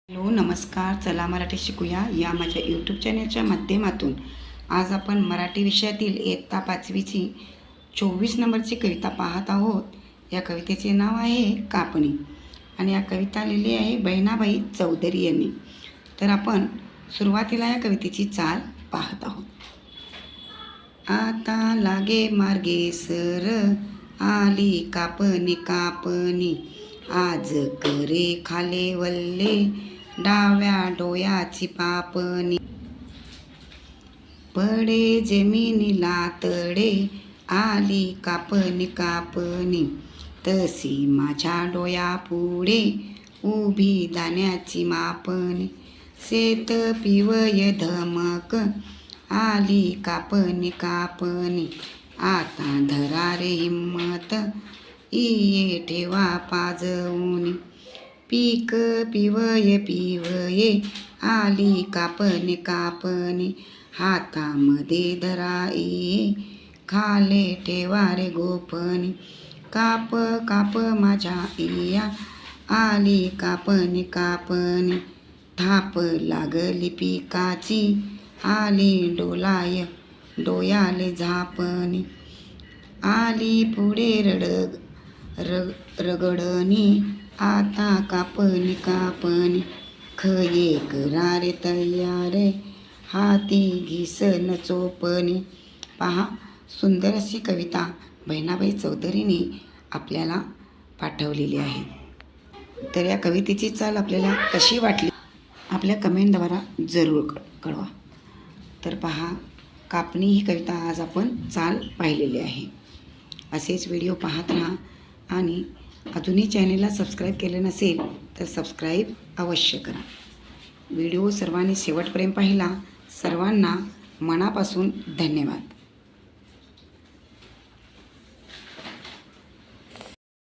Hello नमस्कार. चला मराठी शिकूया या माझ्या यूट्यूब चॅनलच्या माध्यमातून आज आपण मराठी विषयातील इयत्ता 5वीची 24 नंबरची कविता पाहत आहोत. या कवितेचे नाव आहे कापणी आणि या कविता लिहिली आहे बहिणाबाई चौधरी यांनी. तर आपण सुरुवातीला या कवितेची चाल पाहत आहोत. आता लागे मार्गे सर आली कापणी कापणी, आज करे खाले वल्ले डाव्या डोयाची पापणी, पडे जमिनीला तडे आली कापणी कापणी, तशी माझ्या डोया पुढे उभी दाण्याची मापणी, शेत पिवय धमक आली कापणी कापणी, आता धरा रे हिम्मत इये ठेवा पाजवून, पीक पिवये पिवये आली कापणी कापणी, हातामध्ये धरा इये खाले ठेवा रे गोपणी, काप काप माझ्या इया आली कापणी कापणी, थाप लागली पिकाची आली डोलाय डोयाले झापणी, आली पुढे रगडणी आता कापणी कापणी, खये करा रे तयारे हाती घिसन चोपणी. पहा, सुंदर अशी कविता बहिणाबाई चौधरीने आपल्याला पाठवलेली आहे. तर या कवितेची चाल आपल्याला कशी वाटली आपल्या कमेंटद्वारा जरूर कळवा. तर पहा, कापणी ही कविता आज आपण चाल पाहिलेली आहे. असेच व्हिडिओ पाहत राहा आणि अजूनही चॅनेलला सबस्क्राईब केले नसेल तर सबस्क्राईब अवश्य करा. व्हिडिओ सर्वांनी शेवटपर्यंत पाहिला. सर्वांना मनापासून धन्यवाद.